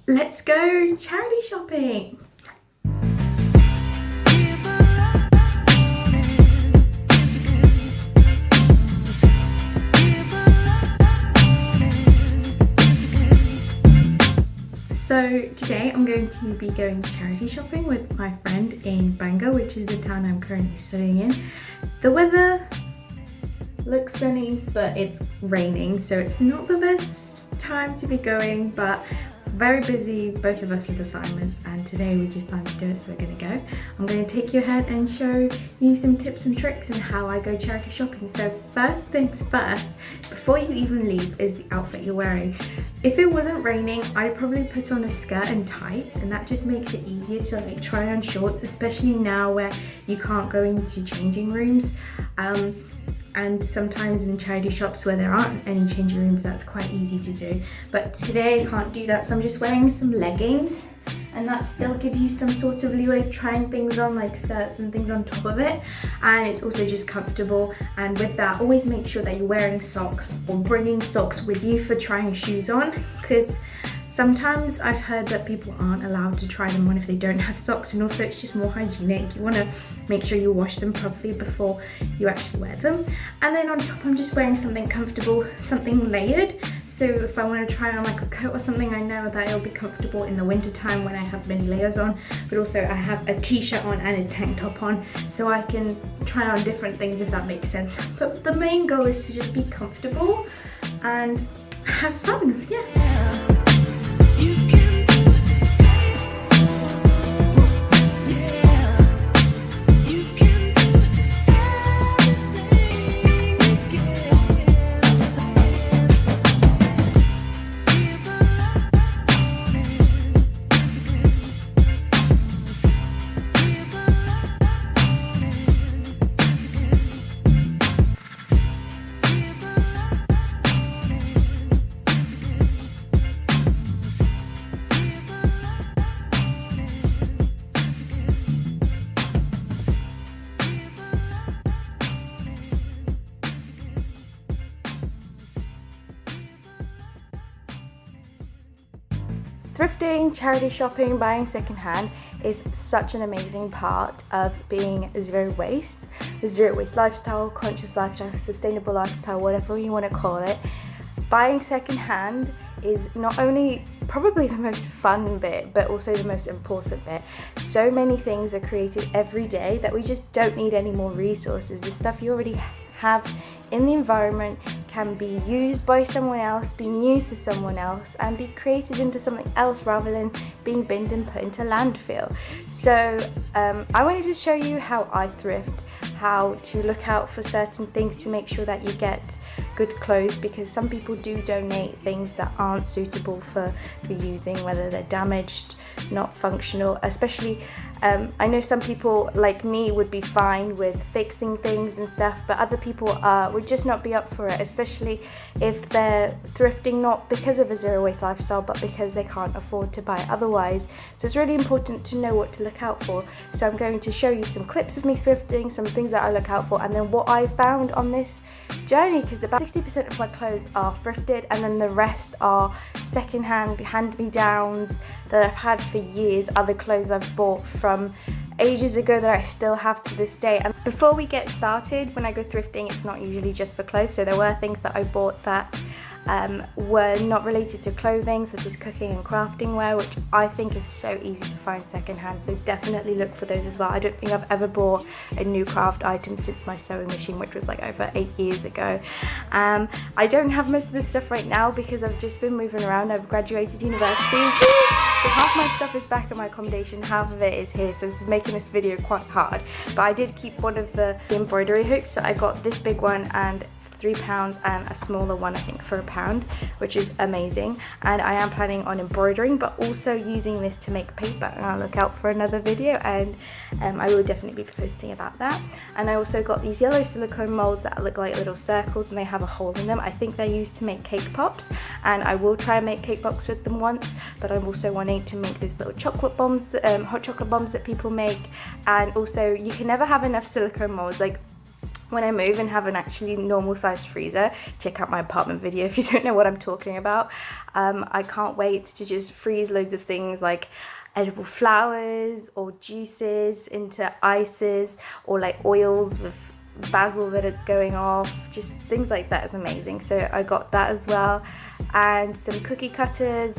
Let's go charity shopping. So today I'm going to be going charity shopping with my friend in Bangor, which is the town I'm currently studying in. The weather looks sunny, but it's raining, so it's not the best time to be going, but very busy, both of us with assignments, and today we just plan to do it, so we're going to go. I'm going to take you ahead and show you some tips and tricks on how I go charity shopping. So first things first, before you even leave, is the outfit you're wearing. If it wasn't raining, I'd probably put on a skirt and tights, and that just makes it easier to like try on shorts, especially now where you can't go into changing rooms. And sometimes in charity shops where there aren't any changing rooms, that's quite easy to do. But today I can't do that, so I'm just wearing some leggings, and that still gives you some sort of leeway of trying things on, like skirts and things on top of it, and it's also just comfortable. And with that, always make sure that you're wearing socks or bringing socks with you for trying shoes on, because sometimes I've heard that people aren't allowed to try them on if they don't have socks, and also it's just more hygienic. You want to make sure you wash them properly before you actually wear them. And then on top I'm just wearing something comfortable, something layered. So if I want to try on like a coat or something, I know that it'll be comfortable in the winter time when I have many layers on. But also I have a t-shirt on and a tank top on, so I can try on different things, if that makes sense. But the main goal is to just be comfortable and have fun, yeah. Thrifting, charity shopping, buying secondhand is such an amazing part of being zero waste. The zero waste lifestyle, conscious lifestyle, sustainable lifestyle, whatever you want to call it. Buying secondhand is not only probably the most fun bit, but also the most important bit. So many things are created every day that we just don't need any more resources. The stuff you already have in the environment can be used by someone else, be new to someone else, and be created into something else rather than being binned and put into landfill. So I wanted to show you how I thrift, how to look out for certain things to make sure that you get good clothes, because some people do donate things that aren't suitable for using, whether they're damaged, not functional. Especially I know some people like me would be fine with fixing things and stuff, but other people would just not be up for it, especially if they're thrifting not because of a zero waste lifestyle, but because they can't afford to buy otherwise. So it's really important to know what to look out for. So I'm going to show you some clips of me thrifting, some things that I look out for, and then what I found on this journey, because about 60% of my clothes are thrifted, and then the rest are secondhand, hand-me-downs that I've had for years, other clothes I've bought from ages ago that I still have to this day. And before we get started, when I go thrifting, it's not usually just for clothes, so there were things that I bought that were not related to clothing, such as cooking and crafting wear, which I think is so easy to find secondhand, so definitely look for those as well. I don't think I've ever bought a new craft item since my sewing machine, which was like over 8 years ago. I don't have most of this stuff right now because I've just been moving around. I've graduated university, so half my stuff is back in my accommodation, half of it is here, so this is making this video quite hard. But I did keep one of the embroidery hooks, so I got this big one and £3 and a smaller one, I think for £1, which is amazing. And I am planning on embroidering, but also using this to make paper, and I'll look out for another video, and I will definitely be posting about that. And I also got these yellow silicone molds that look like little circles and they have a hole in them. I think they're used to make cake pops, and I will try and make cake pops with them once, but I'm also wanting to make those little chocolate bombs, hot chocolate bombs that people make. And also, you can never have enough silicone molds. Like, when I move and have an actually normal sized freezer. Check out my apartment video if you don't know what I'm talking about. I can't wait to just freeze loads of things like edible flowers or juices into ices, or like oils with basil that it's going off, just things like that is amazing. So I got that as well, and some cookie cutters.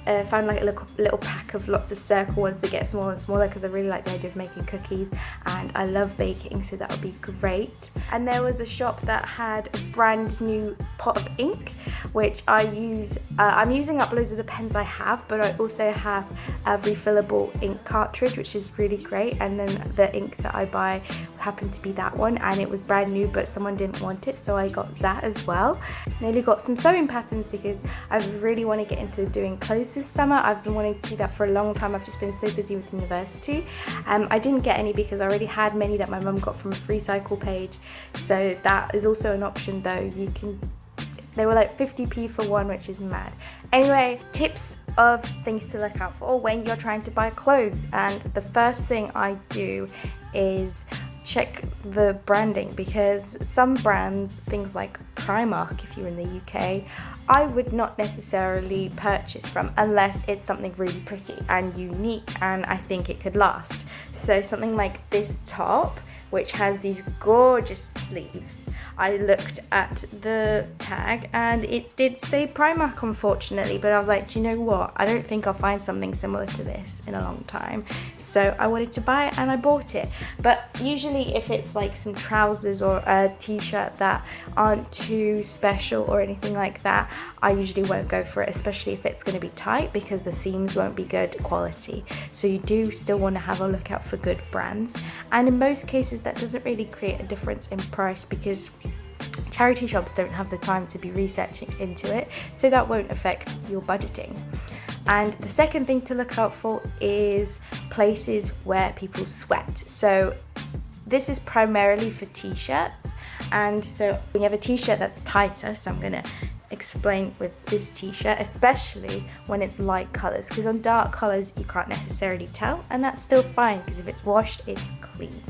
I found like a little pack of lots of circle ones that get smaller and smaller because I really like the idea of making cookies and I love baking, so that would be great. And there was a shop that had a brand new pot of ink, which I use. I'm using up loads of the pens I have, but I also have a refillable ink cartridge, which is really great. And then the ink that I buy happened to be that one, and it was brand new, but someone didn't want it, so I got that as well. Nearly got some sewing patterns because I really want to get into doing clothes this summer. I've been wanting to do that for a long time. I've just been so busy with university. I didn't get any because I already had many that my mum got from a free cycle page, so that is also an option though. They were like 50p for one, which is mad. Anyway, tips of things to look out for when you're trying to buy clothes. And the first thing I do is check the branding, because some brands, things like Primark if you're in the UK, I would not necessarily purchase from unless it's something really pretty and unique and I think it could last. So something like this top, which has these gorgeous sleeves, I looked at the tag and it did say Primark, unfortunately, but I was like, do you know what? I don't think I'll find something similar to this in a long time. So I wanted to buy it and I bought it. But usually if it's like some trousers or a t-shirt that aren't too special or anything like that, I usually won't go for it, especially if it's going to be tight, because the seams won't be good quality. So you do still want to have a look out for good brands. And in most cases that doesn't really create a difference in price, because charity shops don't have the time to be researching into it, so that won't affect your budgeting. And the second thing to look out for is places where people sweat. So this is primarily for t-shirts, and so when you have a t-shirt that's tighter, so I'm going to explain with this t-shirt, especially when it's light colors, because on dark colors you can't necessarily tell, and that's still fine because if it's washed it's clean,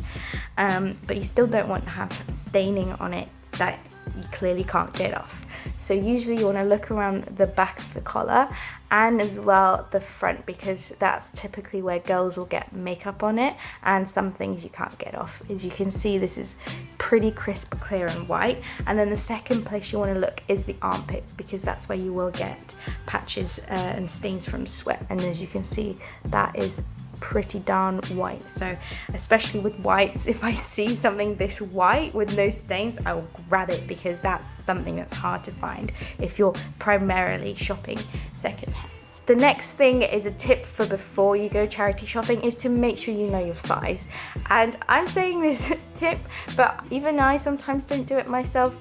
but you still don't want to have staining on it that you clearly can't get off. So usually you want to look around the back of the collar and as well the front, because that's typically where girls will get makeup on it, and some things you can't get off. As you can see, this is pretty crisp, clear and white. And then the second place you want to look is the armpits, because that's where you will get patches and stains from sweat, and as you can see, that is pretty darn white. So especially with whites, if I see something this white with no stains, I will grab it, because that's something that's hard to find if you're primarily shopping secondhand. The next thing is a tip for before you go charity shopping is to make sure you know your size. And I'm saying this tip, but even I sometimes don't do it myself.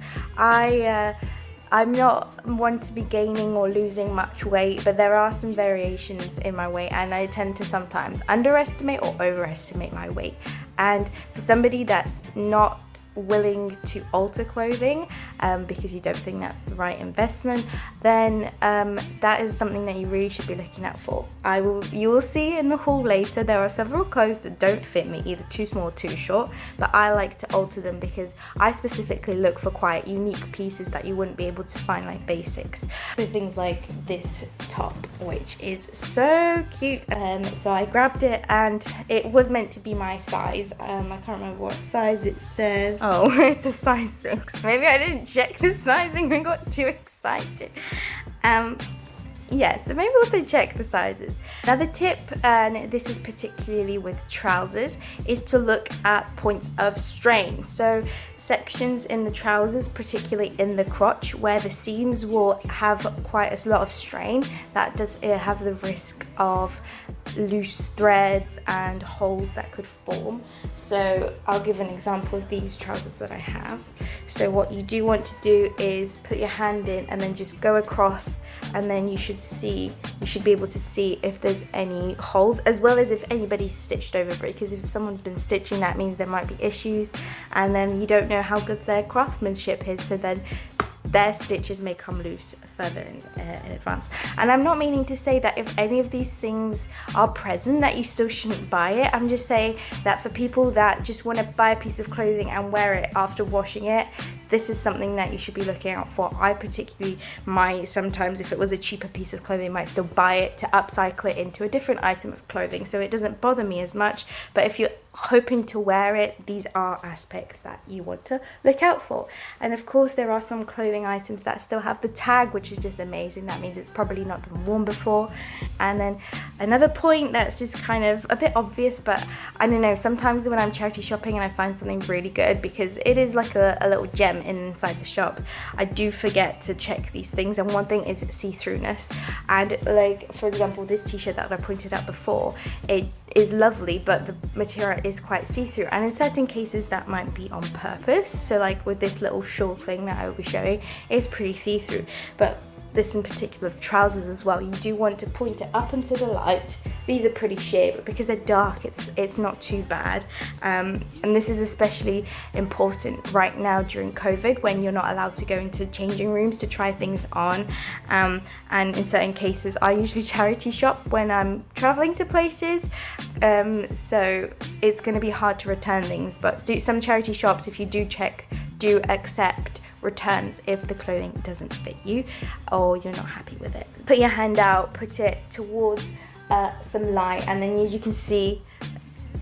I'm not one to be gaining or losing much weight, but there are some variations in my weight, and I tend to sometimes underestimate or overestimate my weight. And for somebody that's not willing to alter clothing because you don't think that's the right investment, then that is something that you really should be looking out for. You will see in the haul later there are several clothes that don't fit me, either too small or too short, but I like to alter them because I specifically look for quite unique pieces that you wouldn't be able to find, like basics. So things like this top, which is so cute, so I grabbed it and it was meant to be my size. I can't remember what size it says. Oh, it's a size 6. Maybe I didn't check the sizing and got too excited. So maybe also check the sizes. Another tip, and this is particularly with trousers, is to look at points of strain. So sections in the trousers, particularly in the crotch, where the seams will have quite a lot of strain, that does have the risk of loose threads and holes that could form. So I'll give an example of these trousers that I have. So what you do want to do is put your hand in and then just go across, and then you should be able to see if there's any holes, as well as if anybody's stitched over it, because if someone's been stitching, that means there might be issues, and then you don't know how good their craftsmanship is, so then their stitches may come loose further in advance. And I'm not meaning to say that if any of these things are present that you still shouldn't buy it. I'm just saying that for people that just want to buy a piece of clothing and wear it after washing it, this is something that you should be looking out for. I particularly might sometimes, if it was a cheaper piece of clothing, might still buy it to upcycle it into a different item of clothing, so it doesn't bother me as much. But if you're hoping to wear it, these are aspects that you want to look out for. And of course, there are some clothing items that still have the tag, which is just amazing. That means it's probably not been worn before. And then another point that's just kind of a bit obvious, but I don't know, sometimes when I'm charity shopping and I find something really good, because it is like a little gem inside the shop, I do forget to check these things. And one thing is see-throughness. And like, for example, this t-shirt that I pointed out before, it is lovely, but the material is quite see-through, and in certain cases that might be on purpose. So like with this little shawl thing that I will be showing, it's pretty see-through. But this in particular, the trousers as well, you do want to point it up into the light. These are pretty sheer, but because they're dark, it's not too bad. And this is especially important right now during COVID, when you're not allowed to go into changing rooms to try things on. And in certain cases, I usually charity shop when I'm traveling to places, so it's going to be hard to return things. But some charity shops, if you do check, do accept returns if the clothing doesn't fit you or you're not happy with it. Put your hand out, put it towards some light, and then as you can see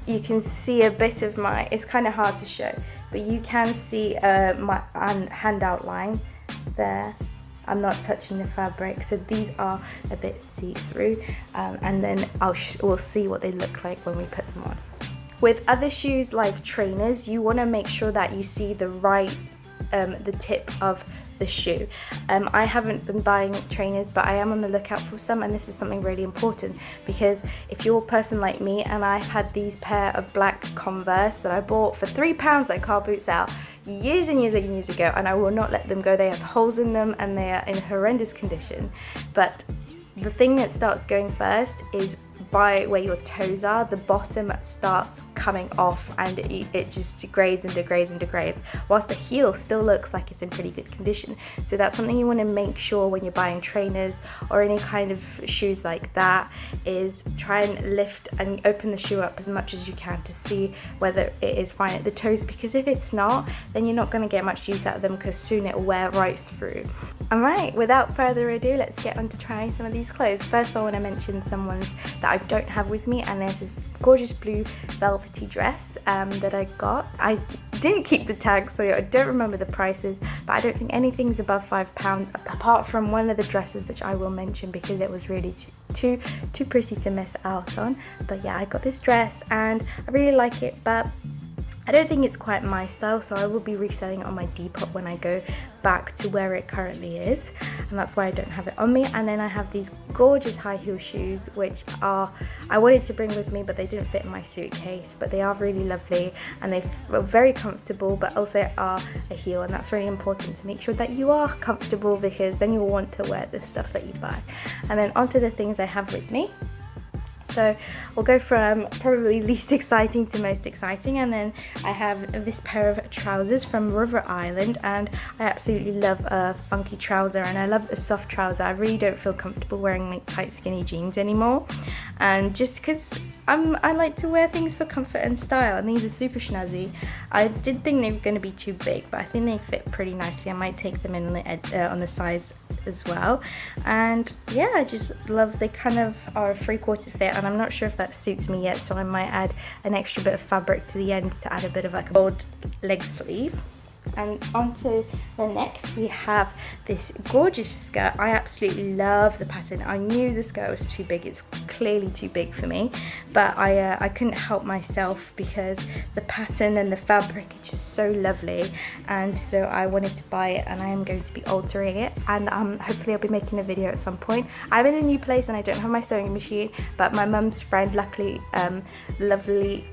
a bit of my, it's kind of hard to show, but you can see my hand outline there. I'm not touching the fabric, so these are a bit see-through, and then we'll see what they look like when we put them on. With other shoes like trainers, you want to make sure that you see the right the tip of the shoe. I haven't been buying trainers, but I am on the lookout for some, and this is something really important, because if you're a person like me, and I've had these pair of black Converse that I bought for £3 at car boots out years and years and years ago, and I will not let them go. They have holes in them and they are in horrendous condition. But the thing that starts going first is by where your toes are. The bottom starts coming off, and it just degrades and degrades and degrades, whilst the heel still looks like it's in pretty good condition. So that's something you want to make sure when you're buying trainers or any kind of shoes like that, is try and lift and open the shoe up as much as you can to see whether it is fine at the toes, because if it's not, then you're not going to get much use out of them, because soon it will wear right through. Alright, without further ado, let's get on to trying some of these clothes. First, I want to mention some ones that I don't have with me, and there's this gorgeous blue velvety dress that I got. I didn't keep the tag, so I don't remember the prices, but I don't think anything's above £5, apart from one of the dresses, which I will mention because it was really too pretty to miss out on. But yeah, I got this dress and I really like it, but I don't think it's quite my style, so I will be reselling it on my Depop when I go back to where it currently is, and that's why I don't have it on me. And then I have these gorgeous high heel shoes, which I wanted to bring with me, but they didn't fit in my suitcase, but they are really lovely and they are very comfortable, but also are a heel, and that's really important to make sure that you are comfortable, because then you'll want to wear the stuff that you buy. And then onto the things I have with me. So we'll go from probably least exciting to most exciting, and then I have this pair of trousers from River Island, and I absolutely love a funky trouser, and I love a soft trouser. I really don't feel comfortable wearing like tight skinny jeans anymore, and just because I like to wear things for comfort and style, and these are super snazzy. I did think they were going to be too big, but I think they fit pretty nicely. I might take them in on the sides as well. And yeah, I just love, they kind of are a 3/4 fit, and I'm not sure if that suits me yet, so I might add an extra bit of fabric to the end to add a bit of like a bold leg sleeve. And onto the next, we have this gorgeous skirt. I absolutely love the pattern. I knew the skirt was too big. It's clearly too big for me, but I couldn't help myself because the pattern and the fabric is just so lovely, and so I wanted to buy it, and I am going to be altering it, and hopefully I'll be making a video at some point. I'm in a new place and I don't have my sewing machine, but my mum's friend, luckily, lovely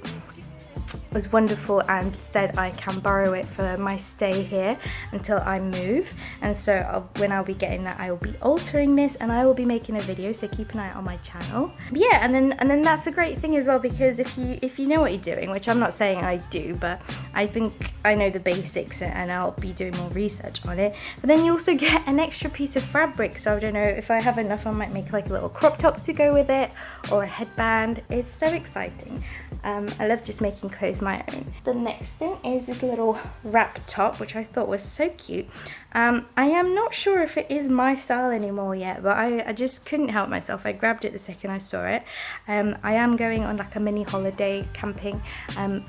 was wonderful and said I can borrow it for my stay here until I move. And so when I'll be getting that, I will be altering this and I will be making a video, so keep an eye out on my channel. But yeah, and then that's a great thing as well, because if you know what you're doing, which I'm not saying I do, but I think I know the basics and I'll be doing more research on it. But then you also get an extra piece of fabric, so I don't know, if I have enough I might make like a little crop top to go with it, or a headband. It's so exciting. I love just making clothes my own. The next thing is this little wrap top, which I thought was so cute. I am not sure if it is my style anymore yet, but I just couldn't help myself. I grabbed it the second I saw it. I am going on like a mini holiday camping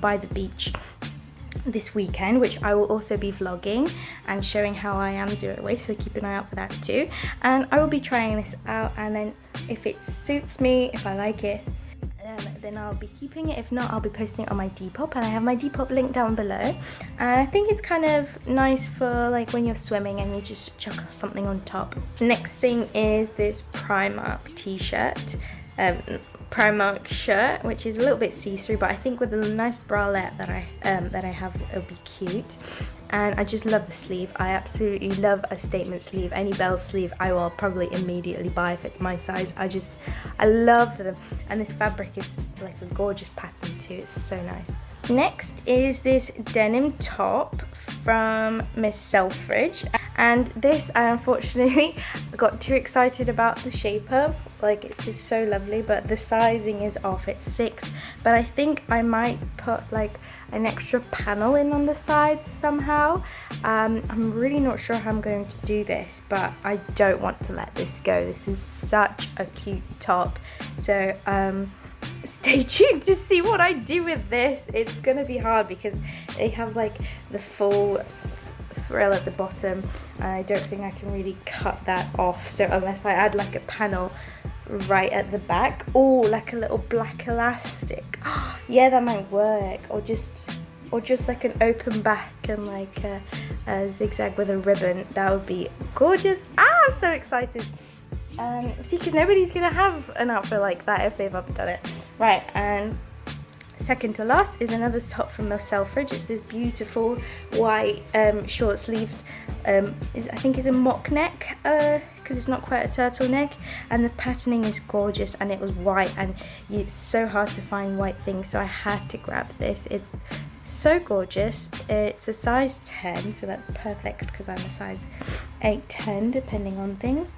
by the beach this weekend, which I will also be vlogging and showing how I am zero waste, so keep an eye out for that too. And I will be trying this out, and then if it suits me, if I like it, then I'll be keeping it. If not, I'll be posting it on my Depop, and I have my Depop link down below. And I think it's kind of nice for like when you're swimming and you just chuck something on top. Next thing is this Primark t-shirt, Primark shirt, which is a little bit see-through, but I think with a nice bralette that I have, it'll be cute. And I just love the sleeve. I absolutely love a statement sleeve. Any bell sleeve I will probably immediately buy if it's my size. I love them, and this fabric is like a gorgeous pattern too. It's so nice. Next is this denim top from Miss Selfridge, and this I unfortunately got too excited about the shape of. Like, it's just so lovely, but the sizing is off. It's 6, but I think I might put like an extra panel in on the sides somehow. I'm really not sure how I'm going to do this, but I don't want to let this go. This is such a cute top, so stay tuned to see what I do with this. It's gonna be hard because they have like the full frill at the bottom, and I don't think I can really cut that off, so unless I add like a panel right at the back, or like a little black elastic, yeah, that might work, or just like an open back and like a zigzag with a ribbon. That would be gorgeous. I'm so excited. See, because nobody's gonna have an outfit like that if they've ever done it. Right, and second to last is another top from Miss Selfridge. It's this beautiful white short sleeve, I think it's a mock neck, because it's not quite a turtleneck, and the patterning is gorgeous, and it was white, and it's so hard to find white things, so I had to grab this. It's so gorgeous. It's a size 10, so that's perfect because I'm a size 8, 10 depending on things.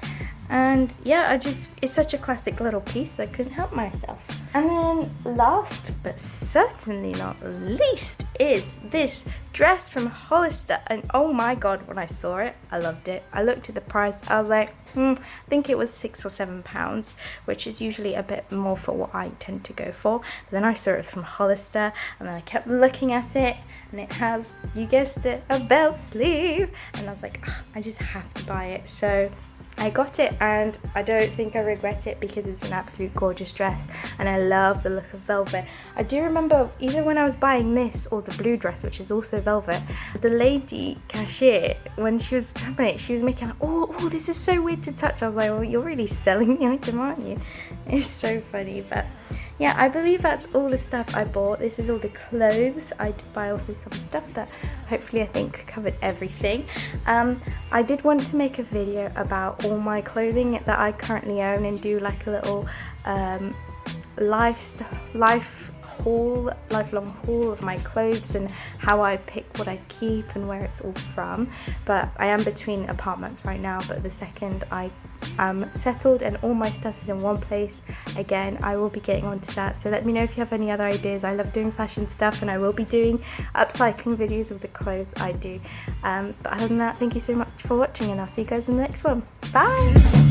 And yeah, it's such a classic little piece, I couldn't help myself. And then last but certainly not least is this dress from Hollister, and oh my god, when I saw it, I loved it. I looked at the price, I was like, I think it was £6 or £7, which is usually a bit more for what I tend to go for. But then I saw it was from Hollister, and then I kept looking at it, and it has, you guessed it, a belt sleeve, and I was like, I just have to buy it. So I got it, and I don't think I regret it because it's an absolute gorgeous dress, and I love the look of velvet. I do remember either when I was buying this or the blue dress, which is also velvet, the lady cashier, when she was grabbing it, she was making like, oh, this is so weird to touch. I was like, well, you're really selling the item, aren't you? It's so funny. But yeah, I believe that's all the stuff I bought. This is all the clothes. I did buy also some stuff that hopefully I think covered everything. I did want to make a video about all my clothing that I currently own and do like a little lifelong haul of my clothes and how I pick what I keep and where it's all from. But I am between apartments right now, but the second I am settled and all my stuff is in one place again, I will be getting onto that. So let me know if you have any other ideas. I love doing fashion stuff, and I will be doing upcycling videos of the clothes I do. But other than that, thank you so much for watching, and I'll see you guys in the next one. Bye!